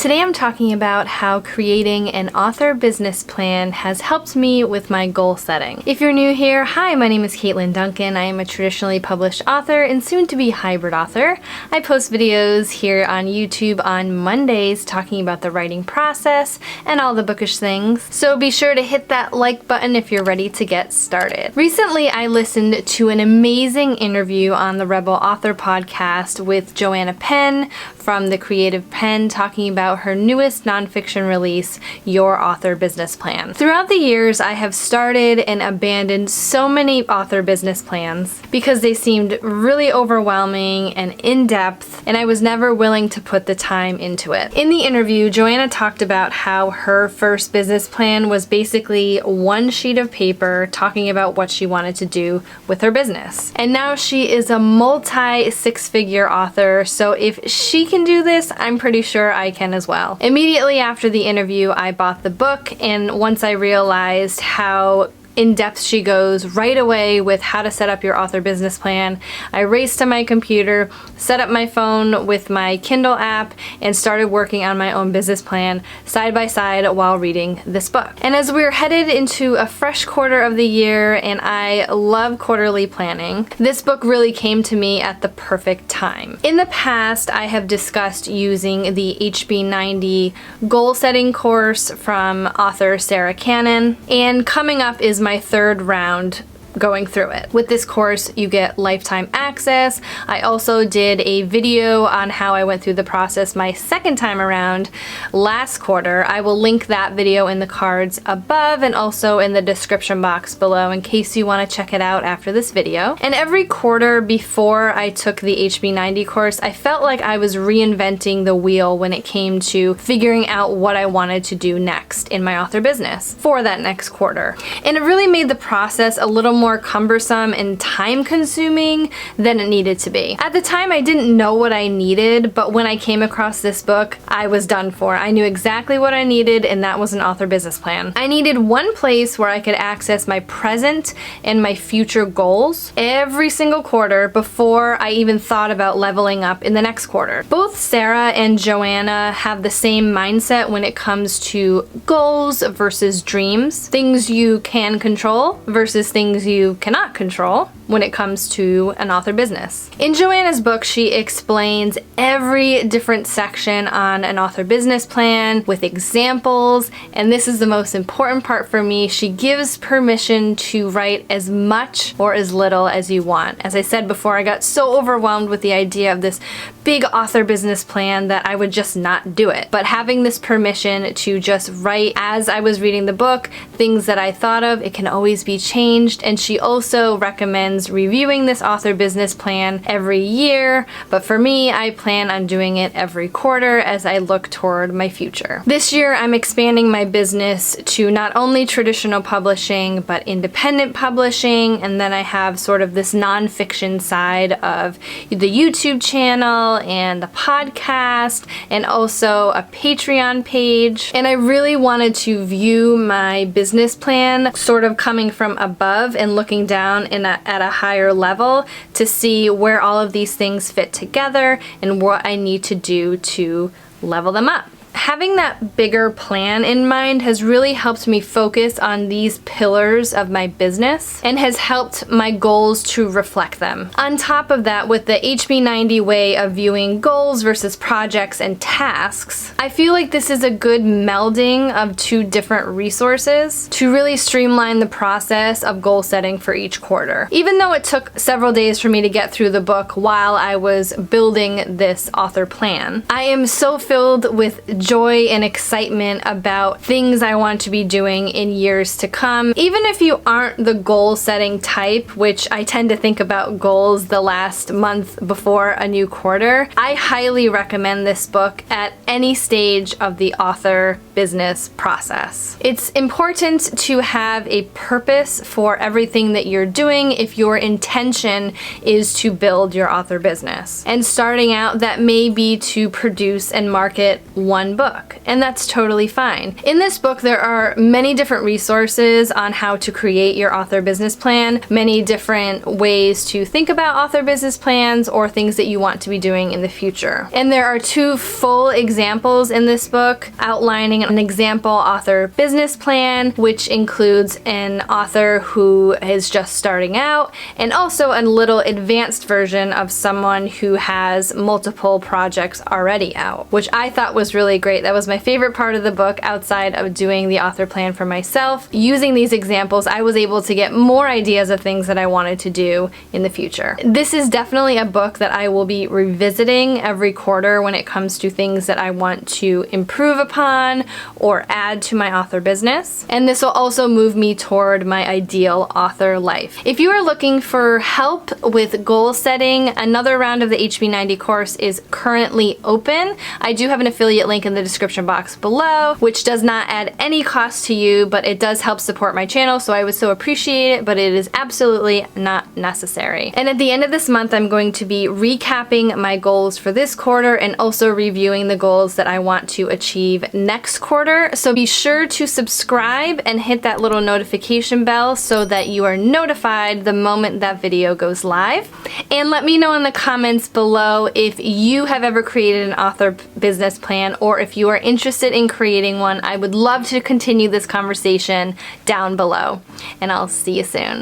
Today I'm talking about how creating an author business plan has helped me with my goal setting. If you're new here, hi, my name is Caitlin Duncan. I am a traditionally published author and soon to be hybrid author. I post videos here on YouTube on Mondays talking about the writing process and all the bookish things, so be sure to hit that like button if you're ready to get started. Recently I listened to an amazing interview on the Rebel Author podcast with Joanna Penn from The Creative Penn talking about her newest nonfiction release, Your Author Business Plan. Throughout the years, I have started and abandoned so many author business plans because they seemed really overwhelming and in-depth, and I was never willing to put the time into it. In the interview, Joanna talked about how her first business plan was basically one sheet of paper talking about what she wanted to do with her business. And now she is a multi-six-figure author, so if she can do this, I'm pretty sure I can as well. Immediately after the interview, I bought the book, and once I realized how in-depth she goes right away with how to set up your author business plan, I raced to my computer, set up my phone with my Kindle app, and started working on my own business plan side by side while reading this book. And as we're headed into a fresh quarter of the year, and I love quarterly planning, this book really came to me at the perfect time. In the past, I have discussed using the HB90 goal setting course from author Sarah Cannon, and coming up is my third round going through it. With this course, you get lifetime access. I also did a video on how I went through the process my second time around last quarter. I will link that video in the cards above and also in the description box below in case you want to check it out after this video. And every quarter before I took the HB90 course, I felt like I was reinventing the wheel when it came to figuring out what I wanted to do next in my author business for that next quarter. And it really made the process a little more cumbersome and time-consuming than it needed to be. At the time, I didn't know what I needed, but when I came across this book, I was done for. I knew exactly what I needed, and that was an author business plan. I needed one place where I could access my present and my future goals every single quarter before I even thought about leveling up in the next quarter. Both Sarah and Joanna have the same mindset when it comes to goals versus dreams, things you can control versus things you cannot control when it comes to an author business. In Joanna's book, she explains every different section on an author business plan with examples, and this is the most important part for me. She gives permission to write as much or as little as you want. As I said before, I got so overwhelmed with the idea of this big author business plan that I would just not do it. But having this permission to just write as I was reading the book, things that I thought of, it can always be changed. And she also recommends reviewing this author business plan every year, but for me, I plan on doing it every quarter as I look toward my future. This year, I'm expanding my business to not only traditional publishing, but independent publishing, and then I have sort of this nonfiction side of the YouTube channel and the podcast, and also a Patreon page. And I really wanted to view my business plan sort of coming from above and looking down at a higher level to see where all of these things fit together and what I need to do to level them up. Having that bigger plan in mind has really helped me focus on these pillars of my business and has helped my goals to reflect them. On top of that, with the HB90 way of viewing goals versus projects and tasks, I feel like this is a good melding of two different resources to really streamline the process of goal setting for each quarter. Even though it took several days for me to get through the book while I was building this author plan, I am so filled with joy and excitement about things I want to be doing in years to come. Even if you aren't the goal setting type, which I tend to think about goals the last month before a new quarter, I highly recommend this book at any stage of the author business process. It's important to have a purpose for everything that you're doing if your intention is to build your author business. And starting out, that may be to produce and market one book book, and that's totally fine. In this book, there are many different resources on how to create your author business plan, many different ways to think about author business plans or things that you want to be doing in the future. And there are 2 full examples in this book outlining an example author business plan, which includes an author who is just starting out, and also a little advanced version of someone who has multiple projects already out, which I thought was really great. That was my favorite part of the book outside of doing the author plan for myself. Using these examples, I was able to get more ideas of things that I wanted to do in the future. This is definitely a book that I will be revisiting every quarter when it comes to things that I want to improve upon or add to my author business. And this will also move me toward my ideal author life. If you are looking for help with goal setting, another round of the HB90 course is currently open. I do have an affiliate link in the description box below, which does not add any cost to you, but it does help support my channel, so I would so appreciate it, but it is absolutely not necessary. And at the end of this month, I'm going to be recapping my goals for this quarter and also reviewing the goals that I want to achieve next quarter. So be sure to subscribe and hit that little notification bell so that you are notified the moment that video goes live. And let me know in the comments below if you have ever created an author business plan or if you are interested in creating one. I would love to continue this conversation down below. And I'll see you soon.